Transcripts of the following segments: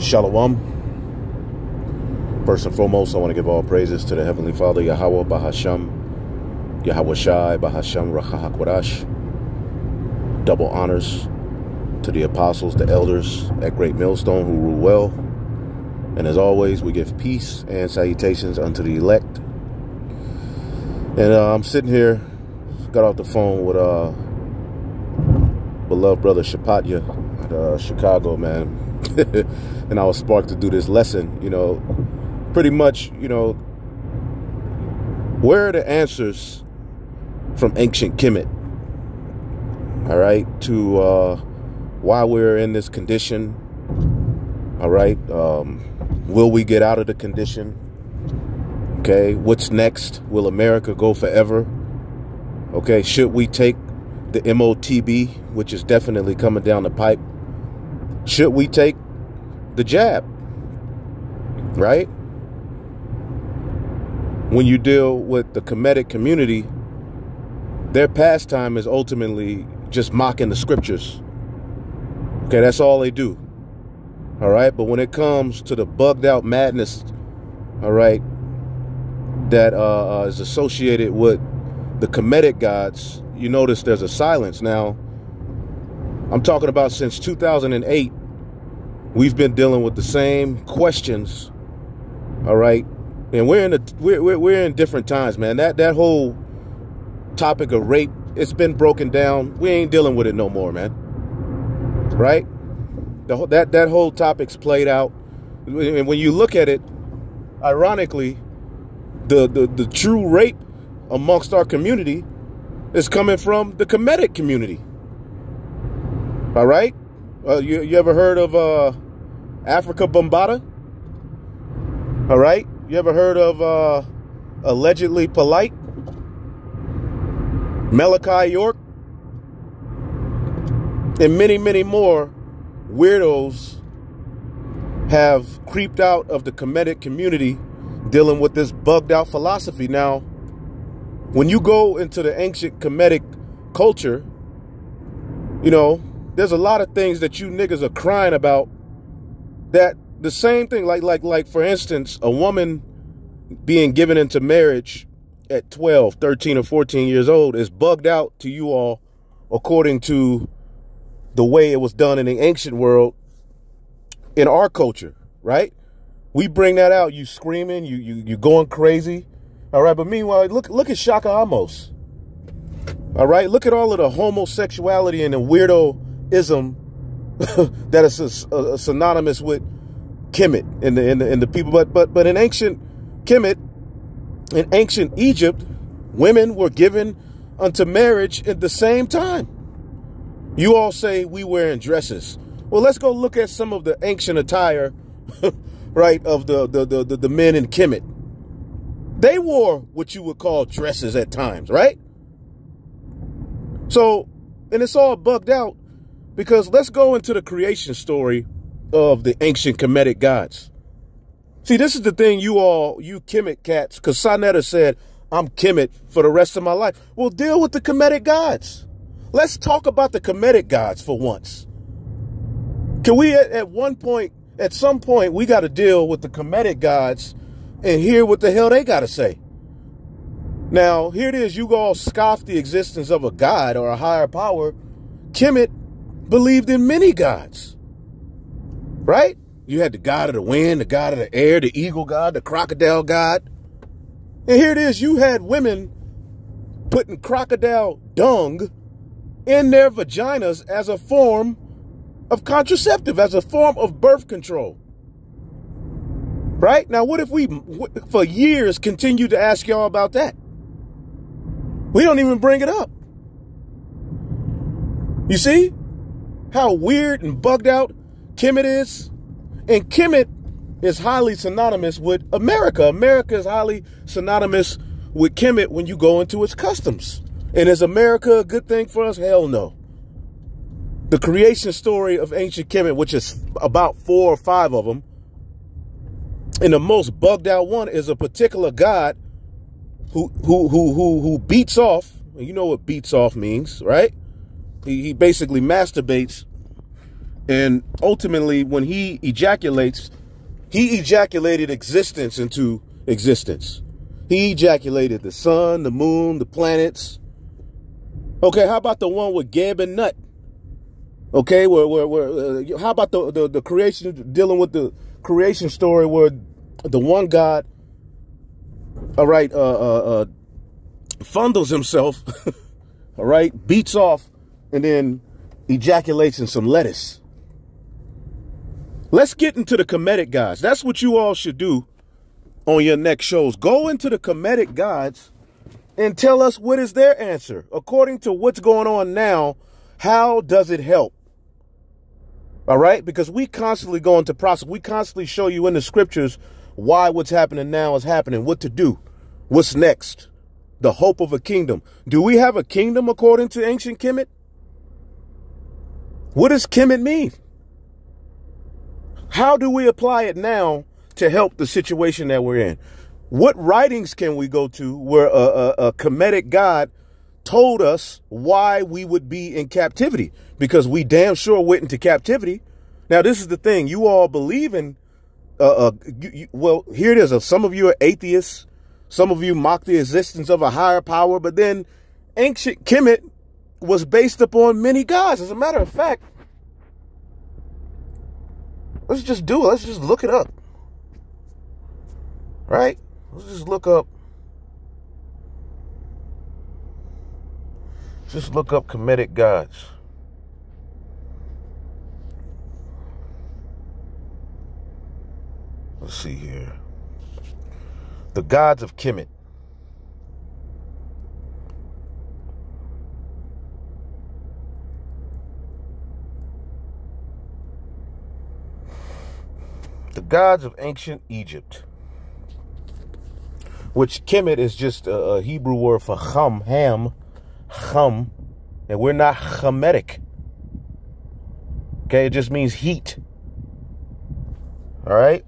Shalom. First and foremost, I want to give all praises to the Heavenly Father, Yahweh Bahasham, Yahweh Shai Bahasham Rachahakwadash. Double honors to the apostles, the elders at Great Millstone who rule well. And as always, we give peace and salutations unto the elect. And I'm sitting here, got off the phone with beloved brother Shapatya at Chicago, man. And I was sparked to do this lesson, pretty much, where are the answers from ancient Kemet, all right, to why we're in this condition, all right, will we get out of the condition, okay, what's next, will America go forever, okay, should we take the MOTB, which is definitely coming down the pipe, should we take the jab, right? When you deal with the Kemetic community, their pastime is ultimately just mocking the scriptures. Okay, that's all they do. All right, but when it comes to the bugged out madness, all right, that is associated with the Kemetic gods, you notice there's a silence. Now, I'm talking about since 2008, we've been dealing with the same questions, all right? And we're in different times, man. That whole topic of rape, it's been broken down. We ain't dealing with it no more, man. Right? That whole topic's played out. And when you look at it, ironically, the true rape amongst our community is coming from the Kemetic community. All right? You ever heard of Africa Bombata? All right? You ever heard of Allegedly Polite? Malachi York? And many, many more weirdos have creeped out of the Kemetic community dealing with this bugged out philosophy. Now, when you go into the ancient Kemetic culture, there's a lot of things that you niggas are crying about that the same thing, like for instance, a woman being given into marriage at 12, 13, or 14 years old is bugged out to you all according to the way it was done in the ancient world in our culture, right? We bring that out, you screaming, you going crazy, all right? But meanwhile, look at Shaka Amos, all right? Look at all of the homosexuality and the weirdo-ism that is synonymous with Kemet and the people, but in ancient Kemet, in ancient Egypt, women were given unto marriage at the same time. You all say we wearing dresses. Well, let's go look at some of the ancient attire, right, of the men in Kemet. They wore what you would call dresses at times, right? So, and it's all bugged out because let's go into the creation story of the ancient Kemetic gods. See, this is the thing you Kemet cats, because Sonetta said, I'm Kemet for the rest of my life. Well, deal with the Kemetic gods. Let's talk about the Kemetic gods for once. Can we, at some point, we got to deal with the Kemetic gods and hear what the hell they got to say. Now, here it is. You all scoff the existence of a god or a higher power. Kemet believed in many gods, right? You had the god of the wind, the god of the air, the eagle god, the crocodile god. And here it is. You had women putting crocodile dung in their vaginas as a form of contraceptive, as a form of birth control. Right? Now, what if we, for years, continue to ask y'all about that? We don't even bring it up. You see how weird and bugged out Kemet is? And Kemet is highly synonymous with America. America is highly synonymous with Kemet when you go into its customs. And is America a good thing for us? Hell no. The creation story of ancient Kemet, which is about 4 or 5 of them, and the most bugged out one is a particular god who beats off. You know what beats off means, right? He basically masturbates And ultimately, when he ejaculates, he ejaculated existence into existence. He ejaculated the sun, the moon, the planets. Okay, how about the one with Geb and Nut? Okay, how about the creation, dealing with the creation story where the one God, all right, fondles himself, all right, beats off, and then ejaculates in some lettuce. Let's get into the Kemetic gods. That's what you all should do on your next shows. Go into the Kemetic gods and tell us what is their answer. According to what's going on now, how does it help? All right? Because we constantly go into process. We constantly show you in the scriptures why what's happening now is happening, what to do, what's next, the hope of a kingdom. Do we have a kingdom according to ancient Kemet? What does Kemet mean? How do we apply it now to help the situation that we're in? What writings can we go to where a Kemetic god told us why we would be in captivity? Because we damn sure went into captivity. Now, this is the thing. You all believe in, well, here it is. Some of you are atheists. Some of you mock the existence of a higher power. But then ancient Kemet was based upon many gods. As a matter of fact, let's just do it. Let's just look it up. Right? Let's just look up. Just look up Kemetic gods. Let's see here. The gods of Kemet. The gods of ancient Egypt, which Kemet is just a Hebrew word for chum, and we're not Kemetic. Okay, it just means heat. All right.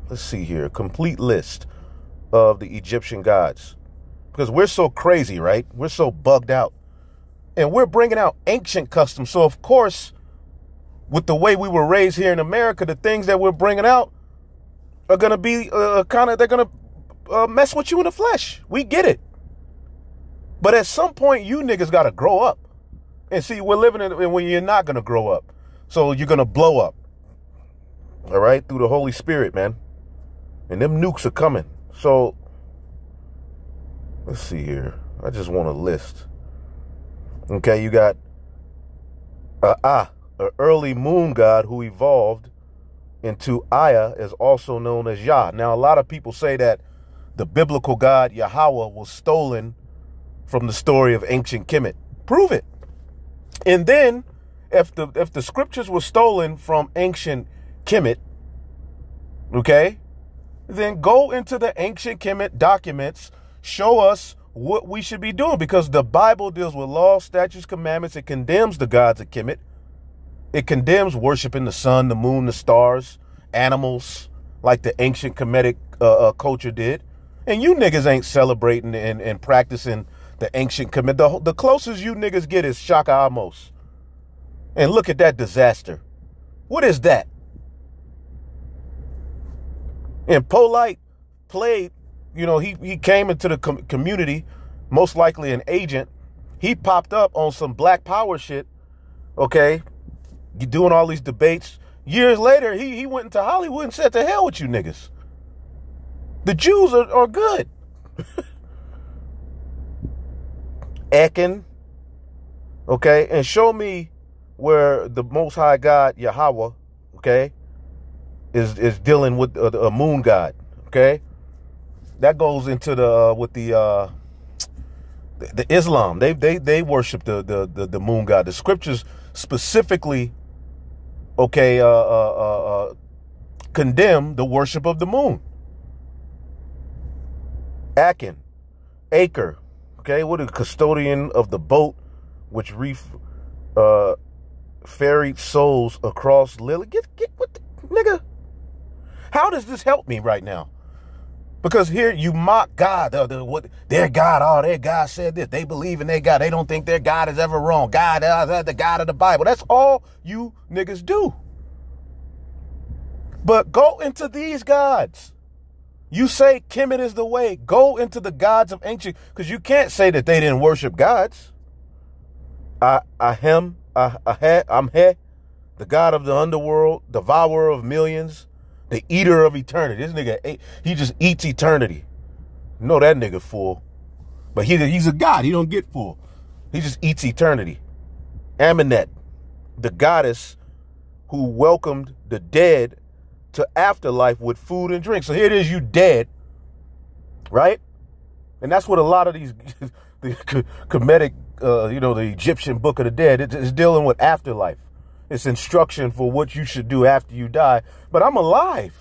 Let's see here. A complete list of the Egyptian gods. Because we're so crazy, right? We're so bugged out. And we're bringing out ancient customs. So, of course, with the way we were raised here in America, the things that we're bringing out are going to be they're going to mess with you in the flesh. We get it. But at some point, you niggas got to grow up. And see, we're living in when you're not going to grow up. So you're going to blow up. All right? Through the Holy Spirit, man. And them nukes are coming. So, let's see here. I just want a list. Okay, you got an early moon god who evolved into Aya, is also known as Yah. Now, a lot of people say that the biblical god Yahweh was stolen from the story of ancient Kemet. Prove it. And then, if the scriptures were stolen from ancient Kemet, okay, then go into the ancient Kemet documents, show us what we should be doing, because the Bible deals with laws, statutes, commandments. It condemns the gods of Kemet. It condemns worshiping the sun, the moon, the stars, animals, like the ancient Kemetic culture did. And you niggas ain't celebrating and practicing the ancient Kemet. The closest you niggas get is Shaka Amos. And look at that disaster. What is that? And Polite played, you know, he came into the community, most likely an agent. He popped up on some Black Power shit, okay, doing all these debates. Years later, he went into Hollywood and said, to hell with you niggas. The Jews are good. Akin, okay, and show me where the Most High God, Yahweh, okay, is dealing with a moon god, okay? That goes into the with the Islam. They worship the moon god. The scriptures specifically, okay, condemn the worship of the moon. Akin, Acre, okay, what a custodian of the boat which ferried souls across Lily. Get what the, nigga? How does this help me right now? Because here you mock God. What their God, oh, their God said this. They believe in their God. They don't think their God is ever wrong. God, the God of the Bible. That's all you niggas do. But go into these gods. You say Kemet is the way. Go into the gods of ancient, because you can't say that they didn't worship gods. Amhe, the God of the underworld, devourer of millions, the eater of eternity. This nigga, he just eats eternity. You know that nigga full. But he's a god. He don't get full. He just eats eternity. Amenet, the goddess who welcomed the dead to afterlife with food and drink. So here it is, you dead, right? And that's what a lot of these, the Kemetic, the Egyptian Book of the Dead, it's dealing with afterlife. It's instruction for what you should do after you die. But I'm alive.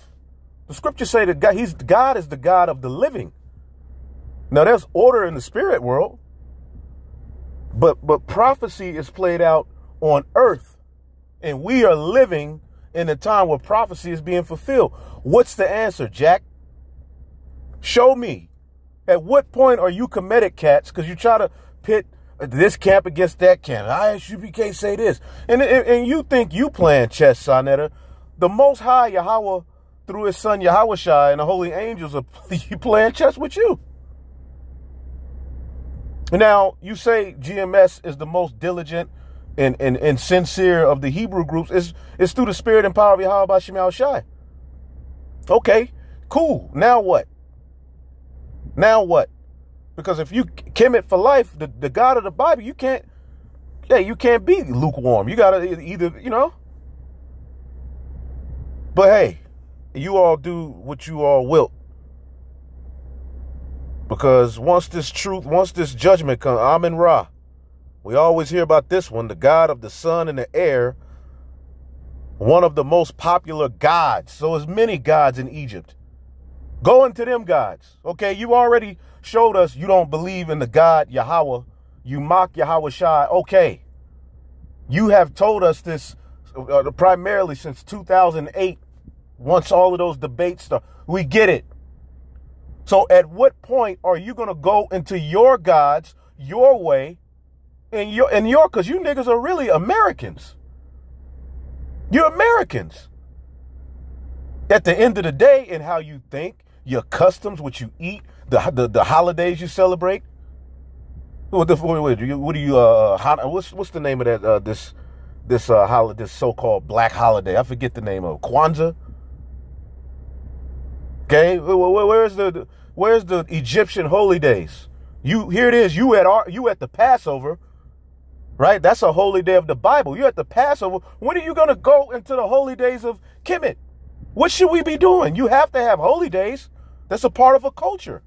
The scriptures say that God is the God of the living. Now there's order in the spirit world, but prophecy is played out on earth, and we are living in a time where prophecy is being fulfilled. What's the answer, Jack? Show me. At what point are you Kemetic cats? Because you try to pit this camp against that camp. ISUPK say this. And you think you playing chess, Sonetta. The Most High Yahweh, through his son Yahushua and the holy angels, are playing chess with you. Now, you say GMS is the most diligent and sincere of the Hebrew groups. It's through the spirit and power of Yahweh Bashim Yahushua. Okay, cool. Now what? Now what? Because if you Kemet for life, the God of the Bible, you can't be lukewarm. You gotta either, But hey, you all do what you all will. Because once this judgment comes, Amen Ra. We always hear about this one, the God of the sun and the air, one of the most popular gods. So there's many gods in Egypt. Go into them gods. Okay, you already showed us you don't believe in the God Yahweh. You mock Yahweh Shai. Okay. You have told us this primarily since 2008. Once all of those debates start, we get it. So at what point are you going to go into your gods, your way, and because you niggas are really Americans. You're Americans. At the end of the day, in how you think, your customs, what you eat, the holidays you celebrate. What's the name of that this so-called black holiday? I forget the name of it. Kwanzaa. Okay, where's the Egyptian holy days? Here it is. You at the Passover, right? That's a holy day of the Bible. You at the Passover. When are you gonna go into the holy days of Kemet? What should we be doing? You have to have holy days. That's a part of a culture.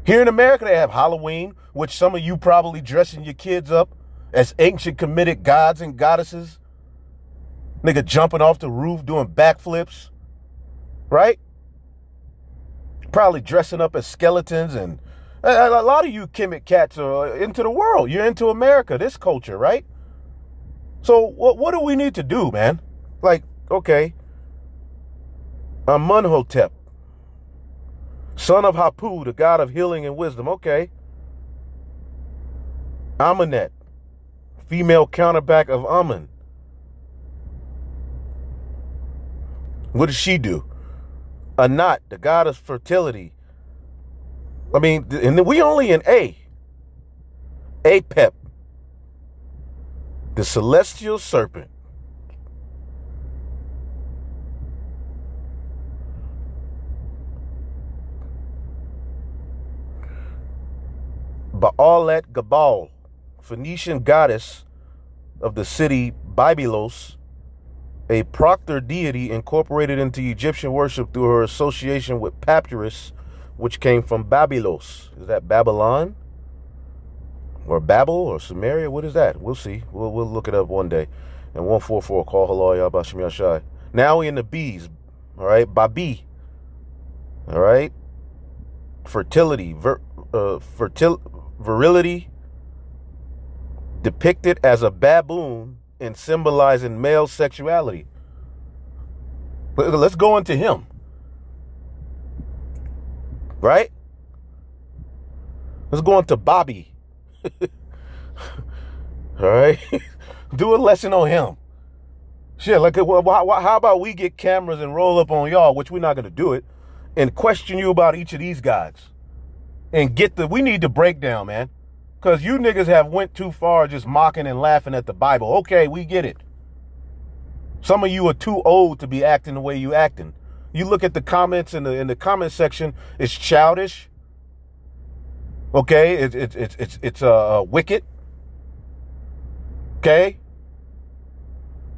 Here in America, they have Halloween, which some of you probably dressing your kids up as ancient Kemetic gods and goddesses. Nigga jumping off the roof, doing backflips, right? Probably dressing up as skeletons. And a lot of you Kemet cats are into the world. You're into America, this culture, right? So what do we need to do, man? Like, okay, Amunhotep, son of Hapu, the god of healing and wisdom. Okay. Amenet, female counterback of Amun. What does she do? Anat, the god of fertility. I mean, and we only in Apep, the celestial serpent. Baalet Gabal, Phoenician goddess of the city Bybelos, a proctor deity incorporated into Egyptian worship through her association with Papyrus, which came from Babylos. Is that Babylon? Or Babel or Samaria? What is that? We'll see. We'll look it up one day. And 144, call halal Yabashim Yashai. Now we in the B's. All right, Babi. All right. Fertility, virility, depicted as a baboon and symbolizing male sexuality. Let's go into him. Right? Let's go on to Bobby. All right? Do a lesson on him. Shit, like, how about we get cameras and roll up on y'all, which we're not going to do it, and question you about each of these guys. And we need the breakdown, man. Because you niggas have went too far just mocking and laughing at the Bible. Okay, we get it. Some of you are too old to be acting the way you acting. You look at the comments in the comment section, it's childish. Okay, it's wicked. Okay?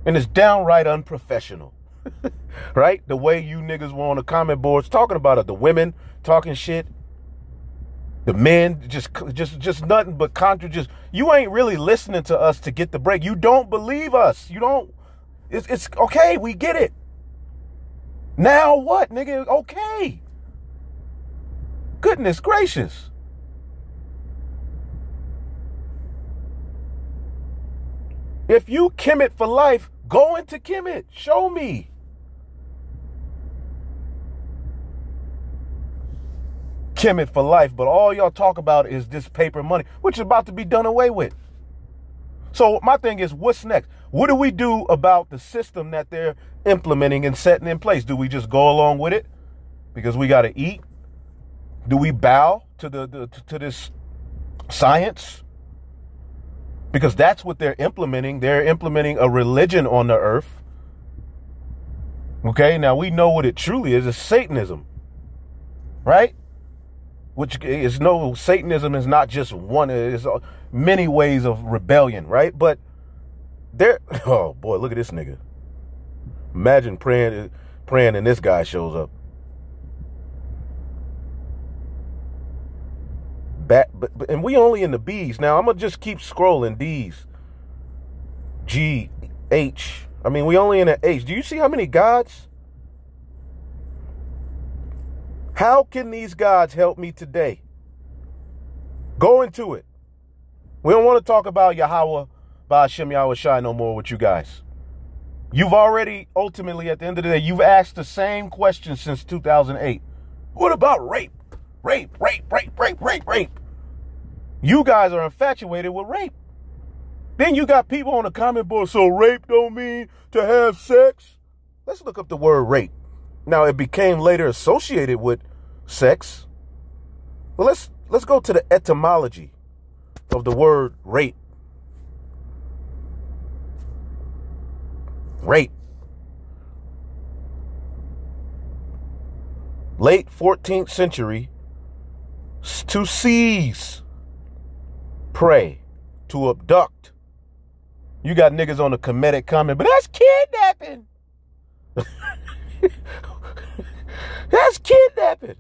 And it's downright unprofessional. Right? The way you niggas were on the comment boards talking about it. The women talking shit. The men just nothing but you ain't really listening to us to get the break. You don't believe us. You don't. It's okay. We get it. Now what, nigga? Okay. Goodness gracious. If you Kemet for life, go into Kemet. Show me. Kemet for life, but all y'all talk about is this paper money, which is about to be done away with. So my thing is, what's next? What do we do about the system that they're implementing and setting in place? Do we just go along with it because we got to eat? Do we bow to to this science? Because that's what they're implementing. They're implementing a religion on the earth. Okay, now we know what it truly is. It's Satanism, right? Which is Satanism is not just one. It's many ways of rebellion, right? But oh boy, look at this nigga. Imagine praying and this guy shows up. And we only in the B's. Now, I'm going to just keep scrolling. D's. G. H. I mean, we only in the H. Do you see how many gods? How can these gods help me today? Go into it. We don't want to talk about Yahweh, Ba'ashem Yahweh Shai no more with you guys. You've already, ultimately, at the end of the day, you've asked the same question since 2008. What about rape? Rape. You guys are infatuated with rape. Then you got people on the comment board, so rape don't mean to have sex? Let's look up the word rape. Now, it became later associated with sex. But let's go to the etymology of the word rape. Rape. Late 14th century, to seize, prey, to abduct. You got niggas on the Kemetic comment, but that's kidnapping. That's kidnapping.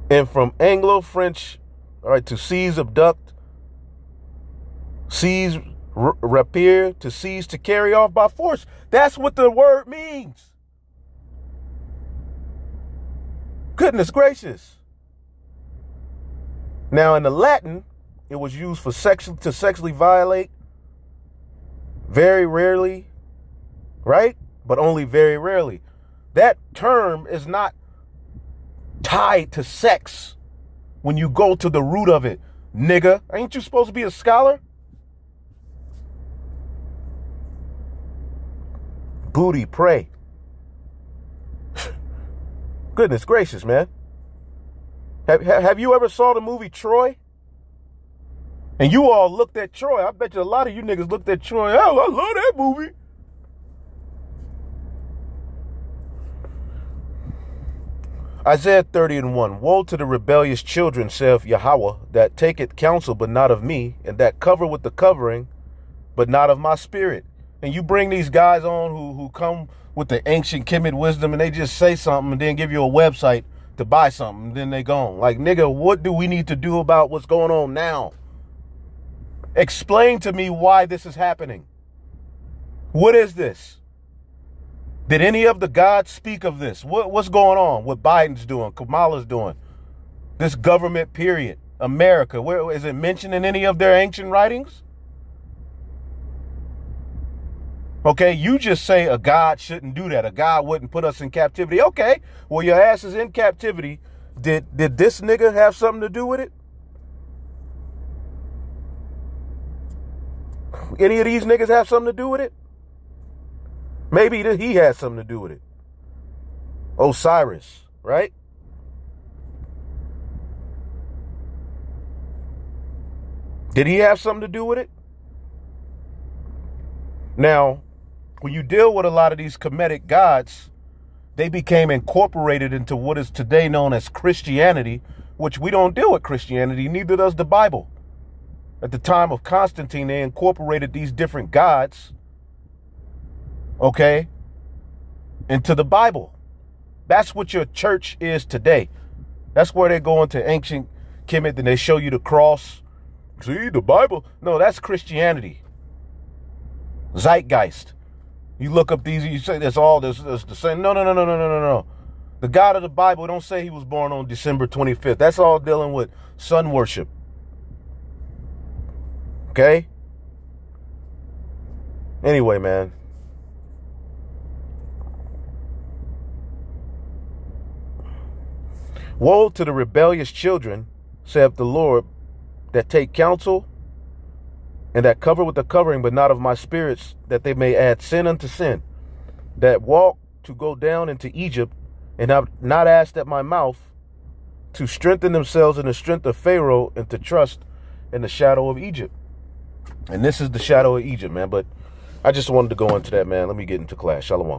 And from Anglo-French, all right, to seize, abduct, seize, rapier, to seize, to carry off by force. That's what the word means. Goodness gracious. Now, in the Latin, it was used for to sexually violate. Very rarely, right? But only very rarely. That term is not tied to sex when you go to the root of it. Nigga, ain't you supposed to be a scholar? Booty, pray. Goodness gracious, man. Have you ever saw the movie Troy? And you all looked at Troy. I bet you a lot of you niggas looked at Troy. Oh, I love that movie. Isaiah 30:1. Woe to the rebellious children, saith Yahweh, that taketh counsel, but not of me, and that cover with the covering, but not of my spirit. And you bring these guys on who come with the ancient Kemet wisdom, and they just say something and then give you a website to buy something, and then they gone. Like, nigga, what do we need to do about what's going on now? Explain to me why this is happening. What is this? Did any of the gods speak of this? What's going on? What Biden's doing? Kamala's doing? This government period? America? Where is it mentioned in any of their ancient writings? Okay, you just say a God shouldn't do that. A God wouldn't put us in captivity. Okay, well, your ass is in captivity. Did this nigga have something to do with it? Any of these niggas have something to do with it? Maybe he has something to do with it. Osiris, right? Did he have something to do with it? Now, when you deal with a lot of these Kemetic gods, they became incorporated into what is today known as Christianity, which we don't deal with Christianity, neither does the Bible. At the time of Constantine, they incorporated these different gods, okay, into the Bible. That's what your church is today. That's where they go into ancient Kemet and they show you the cross. See, the Bible? No, that's Christianity. Zeitgeist. You look up these, you say there's the same. No. The God of the Bible don't say he was born on December 25th. That's all dealing with sun worship. Okay? Anyway, man. Woe to the rebellious children, saith the Lord, that take counsel and that cover with the covering, but not of my spirits, that they may add sin unto sin, that walk to go down into Egypt, and have not asked at my mouth, to strengthen themselves in the strength of Pharaoh, and to trust in the shadow of Egypt. And this is the shadow of Egypt, man. But I just wanted to go into that, man. Let me get into class. Shalom.